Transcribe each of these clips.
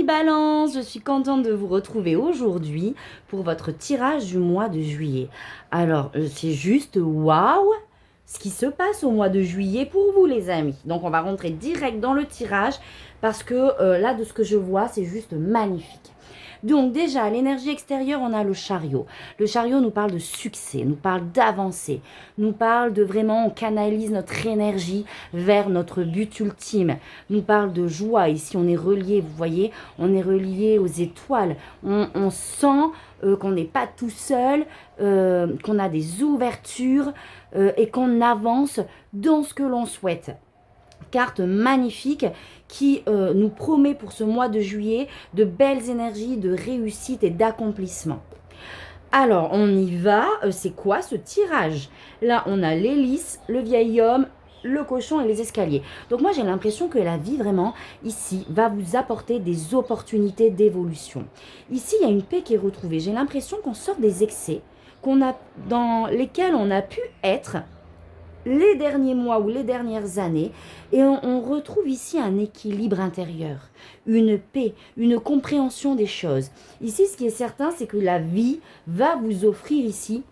Balance, je suis contente de vous retrouver aujourd'hui pour votre tirage du mois de juillet. Alors, c'est juste waouh ce qui se passe au mois de juillet pour vous les amis. Donc, on va rentrer direct dans le tirage parce que là, de ce que je vois, c'est juste magnifique. Donc déjà, l'énergie extérieure, on a le chariot. Le chariot nous parle de succès, nous parle d'avancée, nous parle de vraiment, on canalise notre énergie vers notre but ultime, nous parle de joie. Ici, on est relié, vous voyez, on est relié aux étoiles. On sent qu'on n'est pas tout seul, qu'on a des ouvertures et qu'on avance dans ce que l'on souhaite. Carte magnifique qui nous promet pour ce mois de juillet de belles énergies, de réussite et d'accomplissement. Alors, on y va. C'est quoi ce tirage? Là, on a l'hélice, le vieil homme, le cochon et les escaliers. Donc moi, j'ai l'impression que la vie, vraiment, ici, va vous apporter des opportunités d'évolution. Ici, il y a une paix qui est retrouvée. J'ai l'impression qu'on sort des excès dans lesquels on a pu être les derniers mois ou les dernières années, et on retrouve ici un équilibre intérieur, une paix, une compréhension des choses. Ici, ce qui est certain, c'est que la vie va vous offrir ici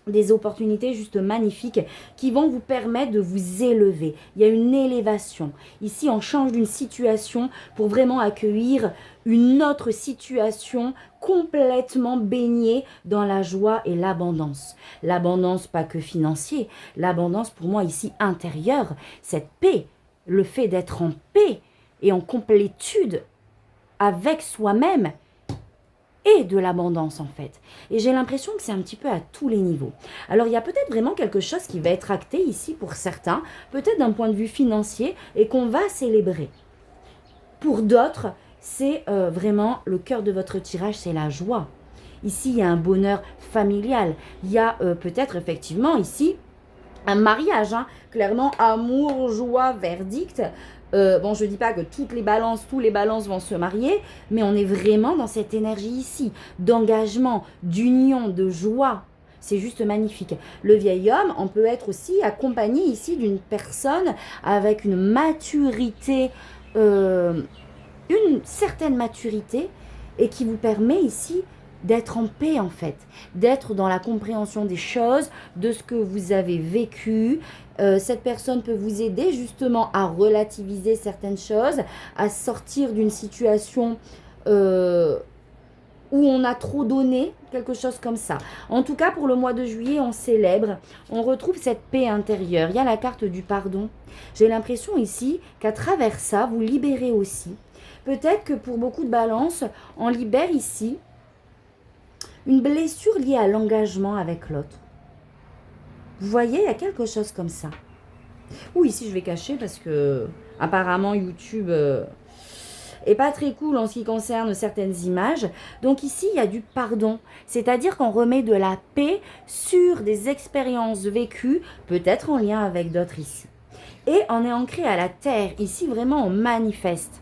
des opportunités juste magnifiques qui vont vous permettre de vous élever. Il y a une élévation. Ici, on change d'une situation pour vraiment accueillir une autre situation complètement baignée dans la joie et l'abondance. L'abondance, pas que financière, l'abondance pour moi ici intérieure, cette paix, le fait d'être en paix et en complétude avec soi-même, et de l'abondance en fait. Et j'ai l'impression que c'est un petit peu à tous les niveaux. Alors il y a peut-être vraiment quelque chose qui va être acté ici pour certains, peut-être d'un point de vue financier et qu'on va célébrer. Pour d'autres, c'est vraiment le cœur de votre tirage, c'est la joie. Ici, il y a un bonheur familial. Il y a peut-être effectivement ici un mariage, hein. Clairement, amour, joie, verdict. Bon, je ne dis pas que tous les balances vont se marier, mais on est vraiment dans cette énergie ici, d'engagement, d'union, de joie. C'est juste magnifique. Le vieil homme, on peut être aussi accompagné ici d'une personne avec une maturité, une certaine maturité, et qui vous permet ici d'être en paix en fait, d'être dans la compréhension des choses, de ce que vous avez vécu. Cette personne peut vous aider justement à relativiser certaines choses, à sortir d'une situation où on a trop donné, quelque chose comme ça. En tout cas, pour le mois de juillet, on célèbre, on retrouve cette paix intérieure. Il y a la carte du pardon. J'ai l'impression ici qu'à travers ça, vous libérez aussi. Peut-être que pour beaucoup de balances, on libère ici une blessure liée à l'engagement avec l'autre. Vous voyez, il y a quelque chose comme ça. Ou ici, je vais cacher parce que apparemment YouTube est pas très cool en ce qui concerne certaines images. Donc ici, il y a du pardon. C'est-à-dire qu'on remet de la paix sur des expériences vécues, peut-être en lien avec d'autres ici. Et on est ancré à la terre. Ici, vraiment, on manifeste.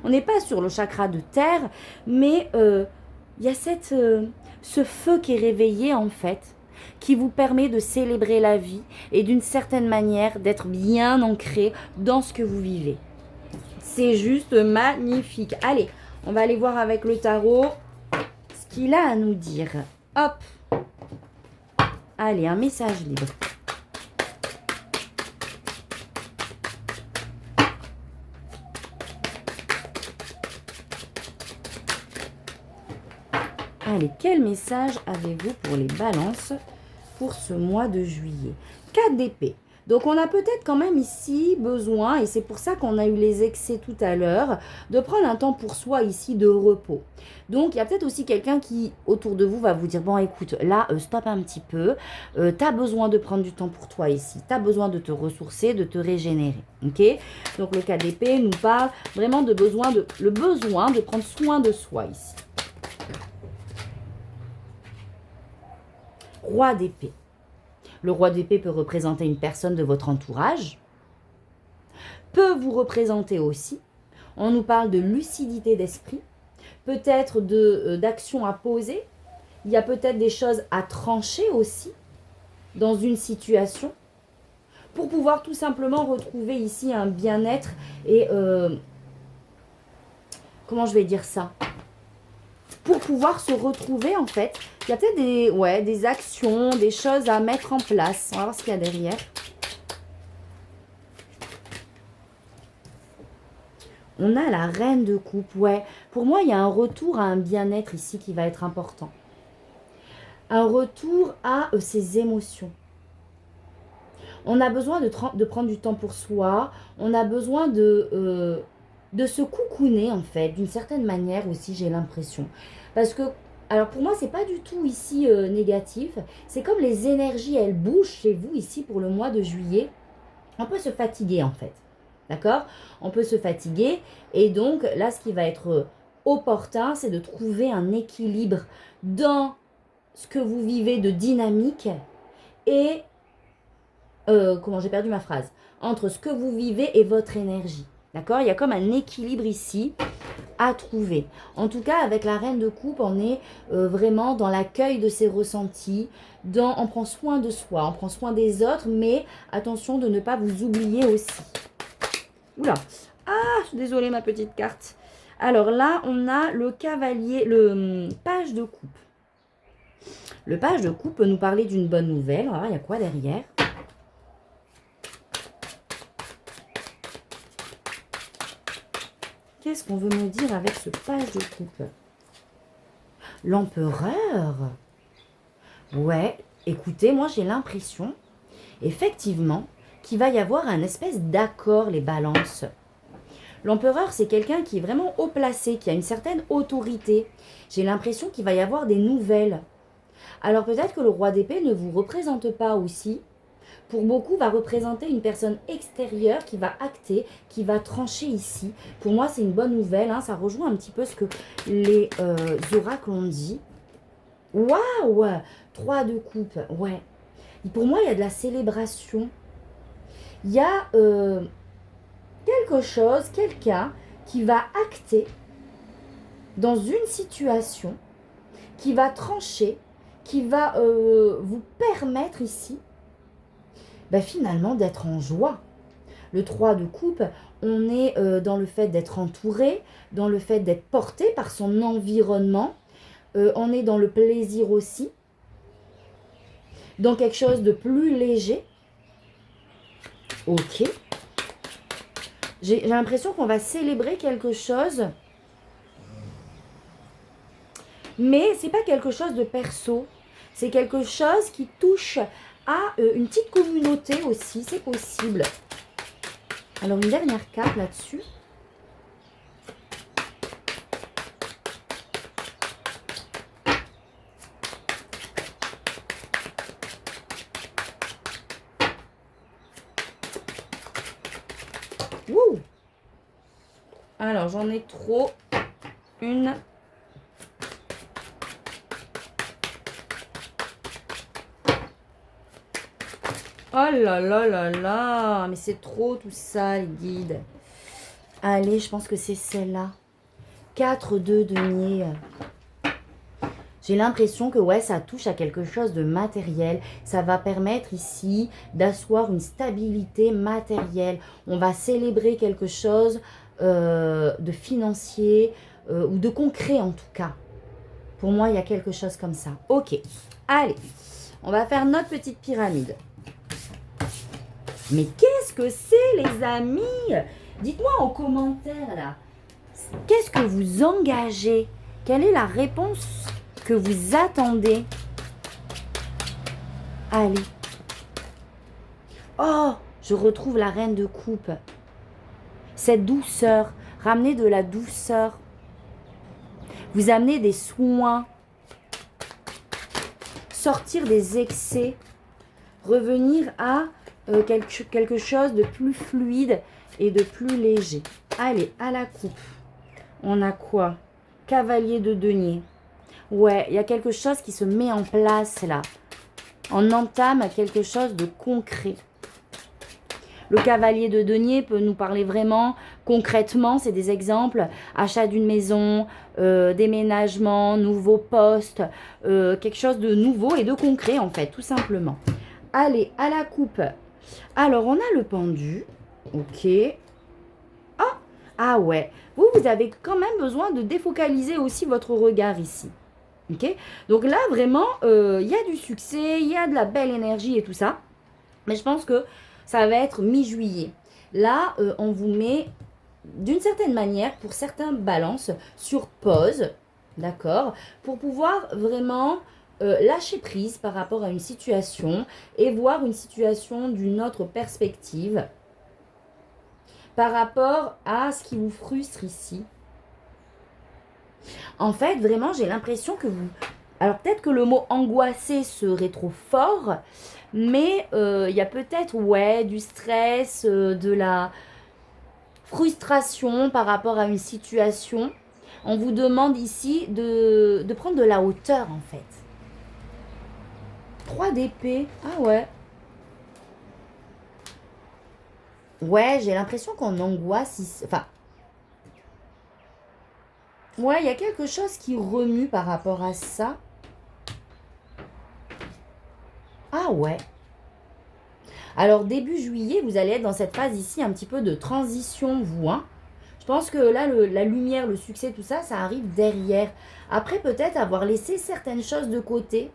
On n'est pas sur le chakra de terre, mais il y a ce feu qui est réveillé en fait, qui vous permet de célébrer la vie et d'une certaine manière d'être bien ancré dans ce que vous vivez. C'est juste magnifique. Allez, on va aller voir avec le tarot ce qu'il a à nous dire. Hop. Allez, un message libre. Allez, quel message avez-vous pour les balances pour ce mois de juillet? 4 d'épée. Donc, on a peut-être quand même ici besoin, et c'est pour ça qu'on a eu les excès tout à l'heure, de prendre un temps pour soi ici de repos. Donc, il y a peut-être aussi quelqu'un qui, autour de vous, va vous dire, bon, écoute, là, stop un petit peu, tu as besoin de prendre du temps pour toi ici, tu as besoin de te ressourcer, de te régénérer, ok? Donc, le 4 d'épée nous parle vraiment le besoin de prendre soin de soi ici. Roi d'épée. Le roi d'épée peut représenter une personne de votre entourage, peut vous représenter aussi. On nous parle de lucidité d'esprit, peut-être d'action à poser. Il y a peut-être des choses à trancher aussi dans une situation pour pouvoir tout simplement retrouver ici un bien-être et comment je vais dire ça, pour pouvoir se retrouver en fait. Il y a peut-être des, ouais, des actions, des choses à mettre en place. On va voir ce qu'il y a derrière. On a la reine de coupe, ouais. Pour moi, il y a un retour à un bien-être ici qui va être important. Un retour à ses émotions. On a besoin de prendre du temps pour soi. On a besoin de se coucouner, en fait, d'une certaine manière aussi, j'ai l'impression. Parce que, alors pour moi, c'est pas du tout ici négatif. C'est comme les énergies, elles bougent chez vous ici pour le mois de juillet. On peut se fatiguer, en fait. D'accord? On peut se fatiguer. Et donc, là, ce qui va être opportun, c'est de trouver un équilibre dans ce que vous vivez de dynamique et... comment j'ai perdu ma phrase? Entre ce que vous vivez et votre énergie. D'accord? Il y a comme un équilibre ici à trouver. En tout cas, avec la reine de coupe, on est vraiment dans l'accueil de ses ressentis. On prend soin de soi, on prend soin des autres, mais attention de ne pas vous oublier aussi. Oula! Ah, je suis désolée, ma petite carte. Alors là, on a le cavalier, le page de coupe. Le page de coupe peut nous parler d'une bonne nouvelle. Alors, il y a quoi derrière? Qu'est-ce qu'on veut me dire avec ce page de coupe? L'empereur. Ouais, écoutez, moi j'ai l'impression, effectivement, qu'il va y avoir un espèce d'accord, les balances. L'empereur, c'est quelqu'un qui est vraiment haut placé, qui a une certaine autorité. J'ai l'impression qu'il va y avoir des nouvelles. Alors peut-être que le roi d'épée ne vous représente pas aussi. Pour beaucoup, va représenter une personne extérieure qui va acter, qui va trancher ici. Pour moi, c'est une bonne nouvelle. Hein, ça rejoint un petit peu ce que les oracles ont dit. Waouh! 3 de coupe, ouais. Et pour moi, il y a de la célébration. Il y a quelque chose, quelqu'un qui va acter dans une situation, qui va trancher, qui va vous permettre ici, ben finalement, d'être en joie. Le 3 de coupe, on est dans le fait d'être entouré, dans le fait d'être porté par son environnement. On est dans le plaisir aussi, dans quelque chose de plus léger. Ok. J'ai l'impression qu'on va célébrer quelque chose, mais c'est pas quelque chose de perso. C'est quelque chose qui touche à une petite communauté aussi, c'est possible. Alors, une dernière carte là-dessus. Wouh! Alors, j'en ai trop. Une. Oh là là là là, mais c'est trop tout ça, les guides. Allez, je pense que c'est celle-là. 4 de denier. J'ai l'impression que ouais, ça touche à quelque chose de matériel. Ça va permettre ici d'asseoir une stabilité matérielle. On va célébrer quelque chose de financier ou de concret en tout cas. Pour moi, il y a quelque chose comme ça. Ok, allez, on va faire notre petite pyramide. Mais qu'est-ce que c'est, les amis? Dites-moi en commentaire, là. Qu'est-ce que vous engagez? Quelle est la réponse que vous attendez? Allez. Oh, je retrouve la reine de coupe. Cette douceur. Ramenez de la douceur. Vous amenez des soins. Sortir des excès. Revenir à... quelque chose de plus fluide et de plus léger. Allez, à la coupe. On a quoi? Cavalier de denier. Ouais, il y a quelque chose qui se met en place là. On entame quelque chose de concret. Le cavalier de denier peut nous parler vraiment concrètement, c'est des exemples. Achat d'une maison, déménagement, nouveau poste, quelque chose de nouveau et de concret en fait, tout simplement. Allez, à la coupe. Alors, on a le pendu. Ok. Ah, Ah ouais, vous avez quand même besoin de défocaliser aussi votre regard ici. Ok? Donc là, vraiment, il y a du succès, il y a de la belle énergie et tout ça. Mais je pense que ça va être mi-juillet. Là, on vous met d'une certaine manière, pour certains balances, sur pause, d'accord, pour pouvoir vraiment lâcher prise par rapport à une situation et voir une situation d'une autre perspective par rapport à ce qui vous frustre ici. En fait, vraiment, j'ai l'impression que vous... Alors peut-être que le mot angoissé serait trop fort, mais il y a peut-être, ouais, du stress, de la frustration par rapport à une situation. On vous demande ici de prendre de la hauteur, en fait. 3 d'épée. Ah ouais. Ouais, j'ai l'impression qu'on angoisse ici. Enfin, ouais, il y a quelque chose qui remue par rapport à ça. Ah ouais. Alors, début juillet, vous allez être dans cette phase ici, un petit peu de transition, vous, hein. Je pense que là, la lumière, le succès, tout ça, ça arrive derrière. Après, peut-être avoir laissé certaines choses de côté,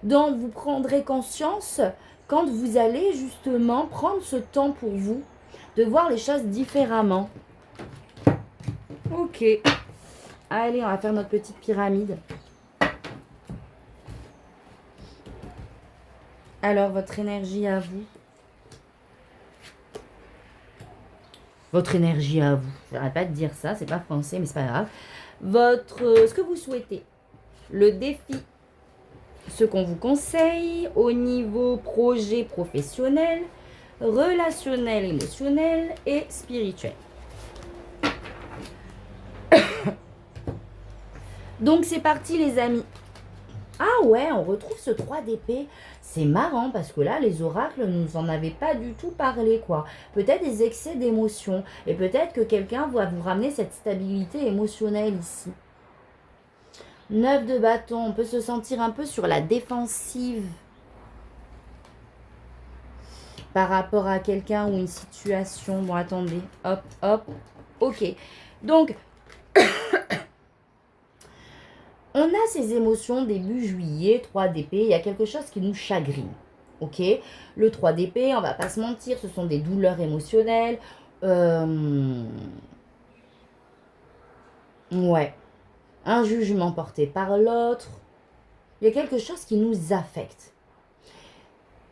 dont vous prendrez conscience quand vous allez justement prendre ce temps pour vous, de voir les choses différemment. Ok. Allez, on va faire notre petite pyramide. Alors, votre énergie à vous. Votre énergie à vous. J'arrête pas de dire ça, c'est pas français, mais c'est pas grave. Ce que vous souhaitez. Le défi. Ce qu'on vous conseille au niveau projet professionnel, relationnel, émotionnel et spirituel. Donc c'est parti les amis. Ah ouais, on retrouve ce 3 d'épée. C'est marrant parce que là, les oracles ne nous en avaient pas du tout parlé, quoi. Peut-être des excès d'émotions. Et peut-être que quelqu'un va vous ramener cette stabilité émotionnelle ici. 9 de bâton, on peut se sentir un peu sur la défensive par rapport à quelqu'un ou une situation. Bon, attendez. Hop, hop. Ok. Donc, on a ces émotions début juillet, 3 d'épée, il y a quelque chose qui nous chagrine. Ok, le 3 d'épée, on va pas se mentir, ce sont des douleurs émotionnelles. Ouais, un jugement porté par l'autre. Il y a quelque chose qui nous affecte.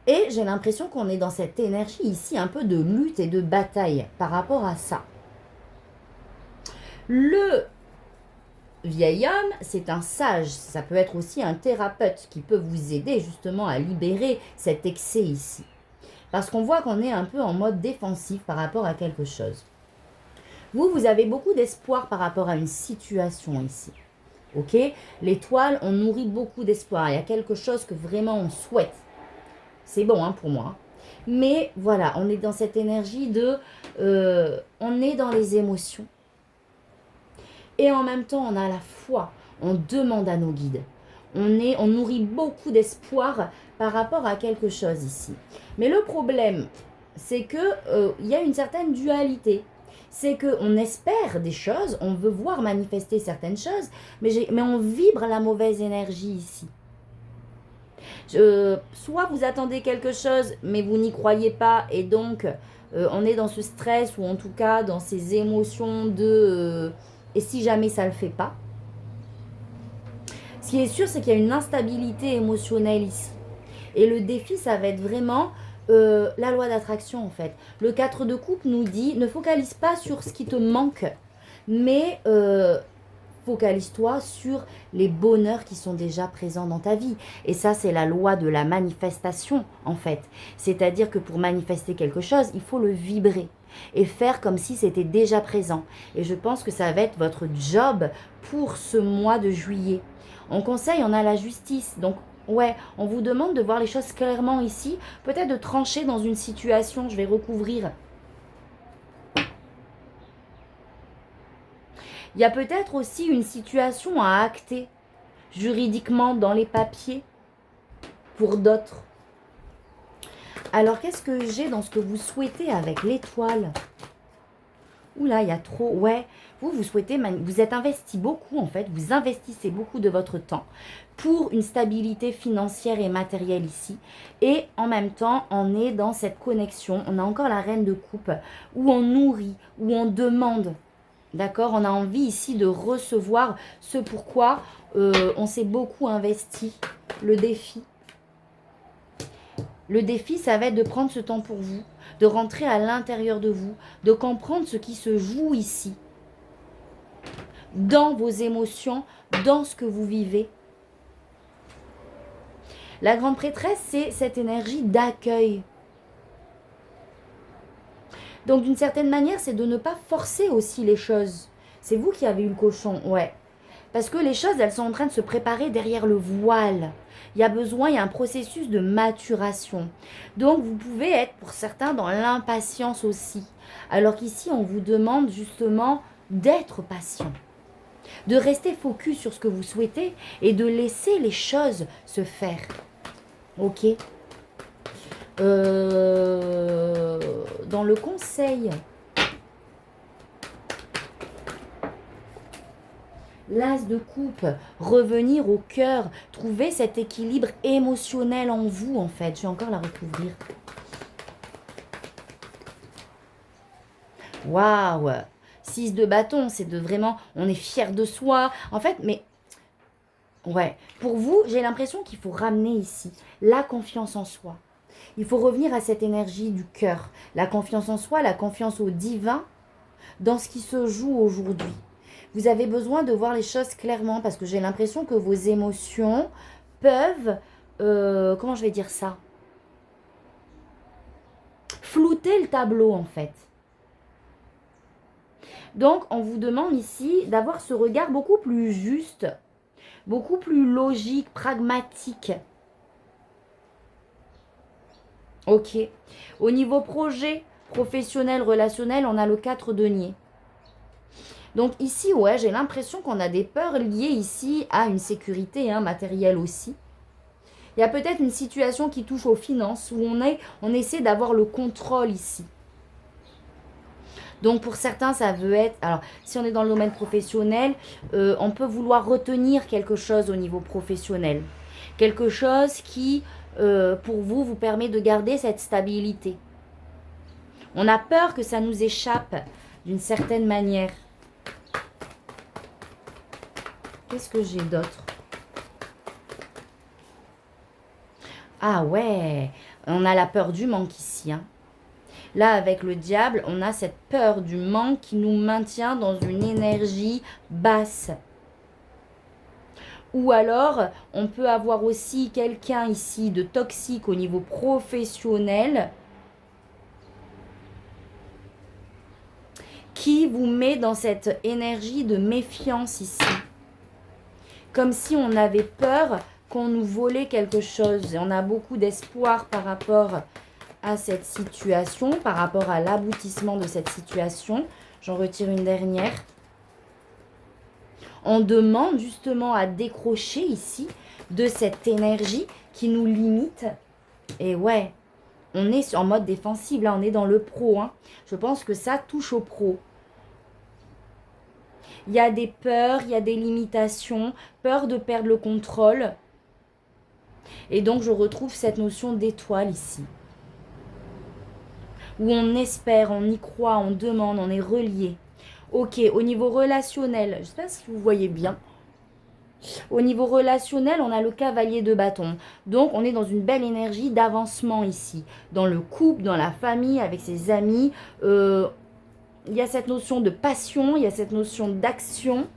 Et j'ai l'impression qu'on est dans cette énergie ici, un peu de lutte et de bataille par rapport à ça. Le vieil homme, c'est un sage. Ça peut être aussi un thérapeute qui peut vous aider justement à libérer cet excès ici. Parce qu'on voit qu'on est un peu en mode défensif par rapport à quelque chose. Vous avez beaucoup d'espoir par rapport à une situation ici. Ok? L'étoile, on nourrit beaucoup d'espoir. Il y a quelque chose que vraiment on souhaite. C'est bon hein, pour moi. Mais voilà, on est dans cette énergie de... on est dans les émotions. Et en même temps, on a la foi. On demande à nos guides. On nourrit beaucoup d'espoir par rapport à quelque chose ici. Mais le problème, c'est que y a une certaine dualité. C'est qu'on espère des choses, on veut voir manifester certaines choses, mais on vibre la mauvaise énergie ici. Soit vous attendez quelque chose, mais vous n'y croyez pas, et donc on est dans ce stress, ou en tout cas dans ces émotions de et si jamais ça ne le fait pas. Ce qui est sûr, c'est qu'il y a une instabilité émotionnelle ici. Et le défi, ça va être vraiment la loi d'attraction, en fait. Le 4 de coupe nous dit, ne focalise pas sur ce qui te manque, mais focalise-toi sur les bonheurs qui sont déjà présents dans ta vie. Et ça, c'est la loi de la manifestation, en fait. C'est-à-dire que pour manifester quelque chose, il faut le vibrer et faire comme si c'était déjà présent. Et je pense que ça va être votre job pour ce mois de juillet. En conseil, on a la justice. Donc, ouais, on vous demande de voir les choses clairement ici. Peut-être de trancher dans une situation. Je vais recouvrir. Il y a peut-être aussi une situation à acter juridiquement dans les papiers pour d'autres. Alors, qu'est-ce que j'ai dans ce que vous souhaitez avec l'étoile? Oula, il y a trop... Ouais, vous souhaitez... Vous êtes investi beaucoup, en fait. Vous investissez beaucoup de votre temps pour une stabilité financière et matérielle ici. Et en même temps, on est dans cette connexion. On a encore la reine de coupe où on nourrit, où on demande. D'accord? On a envie ici de recevoir ce pourquoi on s'est beaucoup investi. Le défi. Le défi, ça va être de prendre ce temps pour vous, de rentrer à l'intérieur de vous, de comprendre ce qui se joue ici, dans vos émotions, dans ce que vous vivez. La grande prêtresse, c'est cette énergie d'accueil. Donc, d'une certaine manière, c'est de ne pas forcer aussi les choses. C'est vous qui avez eu le cochon, ouais. Parce que les choses, elles sont en train de se préparer derrière le voile. Il y a un processus de maturation. Donc, vous pouvez être, pour certains, dans l'impatience aussi. Alors qu'ici, on vous demande justement d'être patient. De rester focus sur ce que vous souhaitez et de laisser les choses se faire. Ok. Dans le conseil, l'as de coupe, revenir au cœur, trouver cet équilibre émotionnel en vous en fait. Je vais encore la recouvrir. Waouh! 6 de bâton, c'est de vraiment, on est fier de soi. En fait, mais ouais, pour vous, j'ai l'impression qu'il faut ramener ici la confiance en soi. Il faut revenir à cette énergie du cœur, la confiance en soi, la confiance au divin dans ce qui se joue aujourd'hui. Vous avez besoin de voir les choses clairement parce que j'ai l'impression que vos émotions peuvent, comment je vais dire ça, flouter le tableau en fait. Donc, on vous demande ici d'avoir ce regard beaucoup plus juste, beaucoup plus logique, pragmatique. Ok. Au niveau projet, professionnel, relationnel, on a le 4 deniers. Donc ici, ouais, j'ai l'impression qu'on a des peurs liées ici à une sécurité matérielle aussi. Il y a peut-être une situation qui touche aux finances où on essaie d'avoir le contrôle ici. Donc pour certains, ça veut être... Alors, si on est dans le domaine professionnel, on peut vouloir retenir quelque chose au niveau professionnel. Quelque chose qui, pour vous, vous permet de garder cette stabilité. On a peur que ça nous échappe d'une certaine manière. Qu'est-ce que j'ai d'autre? Ah ouais, on a la peur du manque ici. Là, avec le diable, on a cette peur du manque qui nous maintient dans une énergie basse. Ou alors, on peut avoir aussi quelqu'un ici de toxique au niveau professionnel qui vous met dans cette énergie de méfiance ici. Comme si on avait peur qu'on nous volait quelque chose. Et on a beaucoup d'espoir par rapport à cette situation, par rapport à l'aboutissement de cette situation. J'en retire une dernière. On demande justement à décrocher ici de cette énergie qui nous limite. Et ouais, on est en mode défensif. Là, on est dans le pro. Je pense que ça touche au pro. Il y a des peurs, il y a des limitations, peur de perdre le contrôle. Et donc, je retrouve cette notion d'étoile ici. Où on espère, on y croit, on demande, on est relié. Ok, au niveau relationnel, je ne sais pas si vous voyez bien. Au niveau relationnel, on a le cavalier de bâton. Donc, on est dans une belle énergie d'avancement ici. Dans le couple, dans la famille, avec ses amis. Il y a cette notion de passion, il y a cette notion d'action.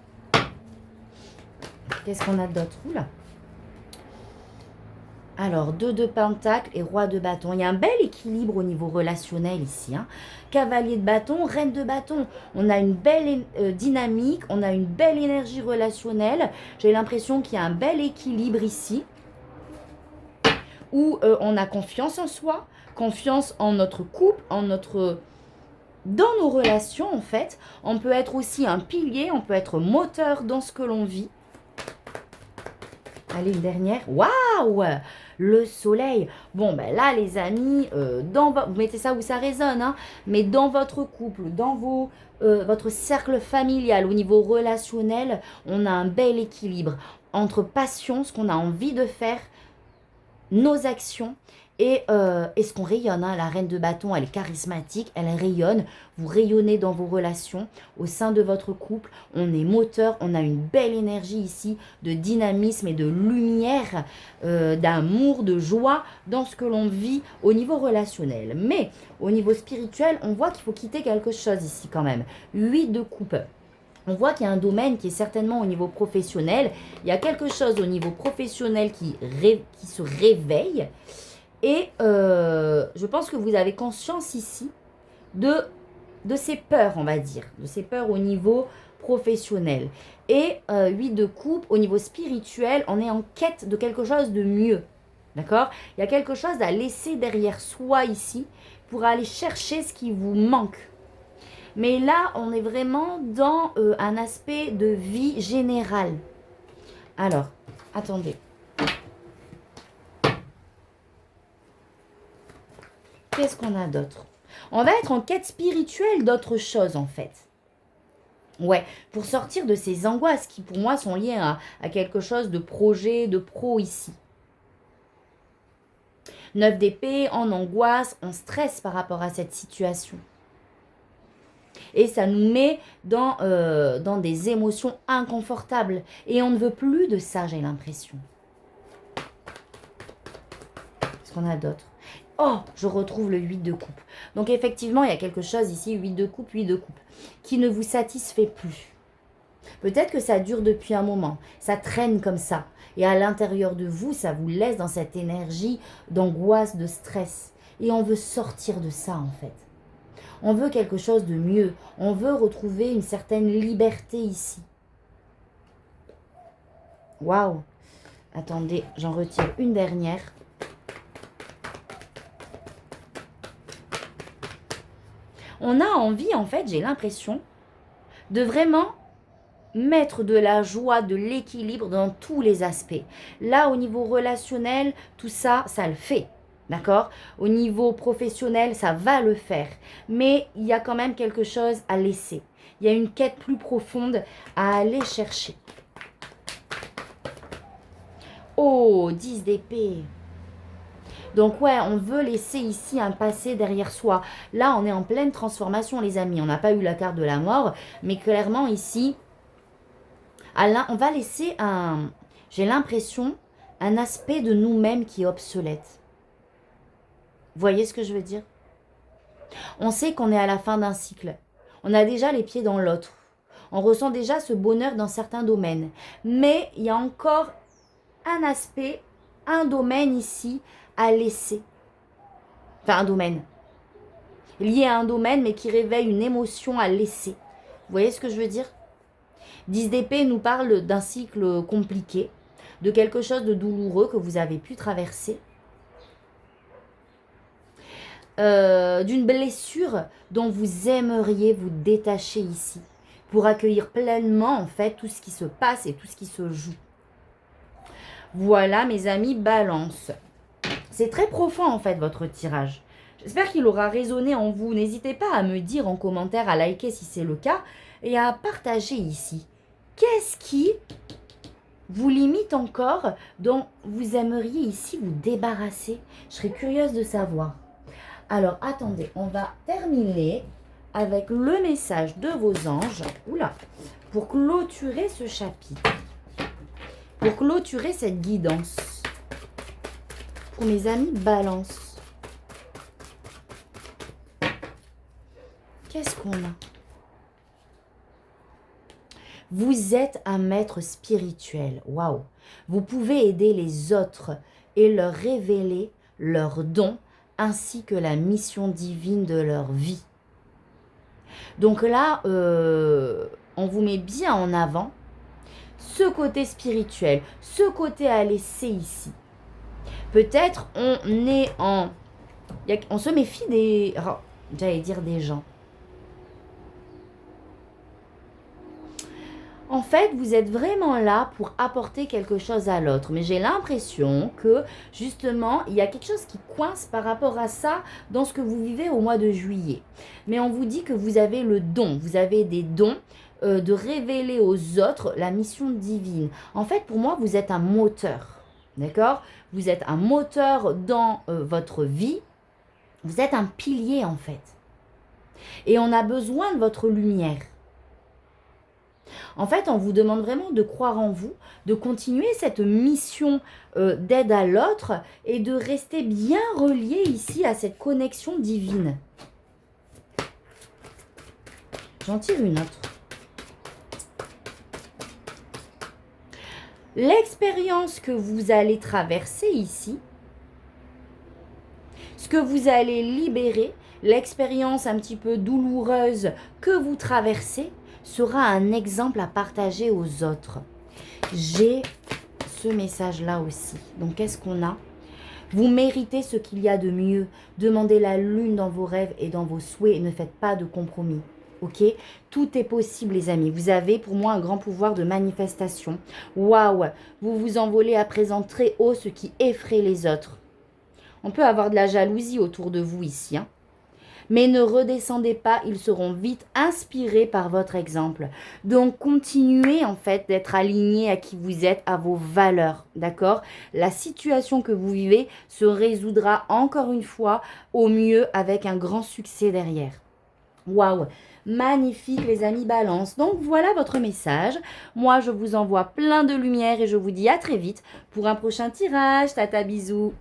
Qu'est-ce qu'on a d'autre? Oula. Alors, 2 de pentacle et roi de bâton. Il y a un bel équilibre au niveau relationnel ici. Cavalier de bâton, reine de bâton. On a une belle dynamique, on a une belle énergie relationnelle. J'ai l'impression qu'il y a un bel équilibre ici. Où on a confiance en soi, confiance en notre couple, dans nos relations en fait. On peut être aussi un pilier, on peut être moteur dans ce que l'on vit. Allez, une dernière. Waouh! waouh, le soleil. Bon, ben là, les amis, vous mettez ça où ça résonne, hein, mais dans votre couple, dans votre cercle familial, au niveau relationnel, on a un bel équilibre entre passion, ce qu'on a envie de faire, nos actions et ce qu'on rayonne. Hein. La reine de bâton, elle est charismatique, elle rayonne. Vous rayonnez dans vos relations, au sein de votre couple. On est moteur, on a une belle énergie ici de dynamisme et de lumière, d'amour, de joie dans ce que l'on vit au niveau relationnel. Mais au niveau spirituel, on voit qu'il faut quitter quelque chose ici quand même. 8 de coupe. On voit qu'il y a un domaine qui est certainement au niveau professionnel. Il y a quelque chose au niveau professionnel qui se réveille. Et je pense que vous avez conscience ici de ces peurs, on va dire. De ces peurs au niveau professionnel. Et 8 de coupe, au niveau spirituel, on est en quête de quelque chose de mieux. D'accord? Il y a quelque chose à laisser derrière soi ici pour aller chercher ce qui vous manque. Mais là, on est vraiment dans un aspect de vie générale. Alors, attendez. Qu'est-ce qu'on a d'autre? On va être en quête spirituelle d'autre chose, en fait. Ouais, pour sortir de ces angoisses qui, pour moi, sont liées à quelque chose de projet, de pro ici. 9 d'épée, en angoisse, en stress par rapport à cette situation. Et ça nous met dans des émotions inconfortables. Et on ne veut plus de ça, j'ai l'impression. Qu'est-ce qu'on a d'autre? Oh, je retrouve le 8 de coupe. Donc effectivement, il y a quelque chose ici, 8 de coupe, qui ne vous satisfait plus. Peut-être que ça dure depuis un moment. Ça traîne comme ça. Et à l'intérieur de vous, ça vous laisse dans cette énergie d'angoisse, de stress. Et on veut sortir de ça, en fait. On veut quelque chose de mieux. On veut retrouver une certaine liberté ici. Waouh! Attendez, j'en retire une dernière. On a envie, en fait, j'ai l'impression, de vraiment mettre de la joie, de l'équilibre dans tous les aspects. Là, au niveau relationnel, tout ça, ça le fait. D'accord? Au niveau professionnel, ça va le faire. Mais il y a quand même quelque chose à laisser. Il y a une quête plus profonde à aller chercher. Oh, 10 d'épée. Donc ouais, on veut laisser ici un passé derrière soi. Là, on est en pleine transformation, les amis. On n'a pas eu la carte de la mort, mais clairement ici, on va laisser j'ai l'impression, un aspect de nous-mêmes qui est obsolète. Vous voyez ce que je veux dire? On sait qu'on est à la fin d'un cycle. On a déjà les pieds dans l'autre. On ressent déjà ce bonheur dans certains domaines. Mais il y a encore un aspect, un domaine ici à laisser. Enfin, un domaine. Lié à un domaine, mais qui réveille une émotion à laisser. Vous voyez ce que je veux dire? 10 d'épée nous parle d'un cycle compliqué, de quelque chose de douloureux que vous avez pu traverser. D'une blessure dont vous aimeriez vous détacher ici, pour accueillir pleinement, en fait, tout ce qui se passe et tout ce qui se joue. Voilà, mes amis, balance. C'est très profond, en fait, votre tirage. J'espère qu'il aura résonné en vous. N'hésitez pas à me dire en commentaire, à liker si c'est le cas, et à partager ici. Qu'est-ce qui vous limite encore, dont vous aimeriez ici vous débarrasser? Je serais curieuse de savoir. Alors, attendez, on va terminer avec le message de vos anges. Oula, pour clôturer ce chapitre. Pour clôturer cette guidance. Pour mes amis Balance. Qu'est-ce qu'on a? Vous êtes un maître spirituel. Waouh! Vous pouvez aider les autres et leur révéler leurs dons ainsi que la mission divine de leur vie. Donc là, on vous met bien en avant ce côté spirituel, ce côté à laisser ici. Peut-être on se méfie des... j'allais dire des gens. En fait, vous êtes vraiment là pour apporter quelque chose à l'autre. Mais j'ai l'impression que, justement, il y a quelque chose qui coince par rapport à ça dans ce que vous vivez au mois de juillet. Mais on vous dit que vous avez le don, vous avez des dons de révéler aux autres la mission divine. En fait, pour moi, vous êtes un moteur. D'accord? Vous êtes un moteur dans votre vie. Vous êtes un pilier, en fait. Et on a besoin de votre lumière. En fait, on vous demande vraiment de croire en vous, de continuer cette mission d'aide à l'autre et de rester bien relié ici à cette connexion divine. J'en tire une autre. L'expérience que vous allez traverser ici, ce que vous allez libérer, l'expérience un petit peu douloureuse que vous traversez, sera un exemple à partager aux autres. J'ai ce message-là aussi. Donc, qu'est-ce qu'on a? Vous méritez ce qu'il y a de mieux. Demandez la lune dans vos rêves et dans vos souhaits et ne faites pas de compromis. Ok? Tout est possible, les amis. Vous avez, pour moi, un grand pouvoir de manifestation. Waouh! Vous vous envolez à présent très haut, ce qui effraie les autres. On peut avoir de la jalousie autour de vous ici, hein? Mais ne redescendez pas, ils seront vite inspirés par votre exemple. Donc, continuez en fait d'être alignés à qui vous êtes, à vos valeurs, d'accord? La situation que vous vivez se résoudra encore une fois au mieux avec un grand succès derrière. Waouh! Magnifique les amis Balance. Donc voilà votre message. Moi je vous envoie plein de lumière et je vous dis à très vite pour un prochain tirage. Tata bisous.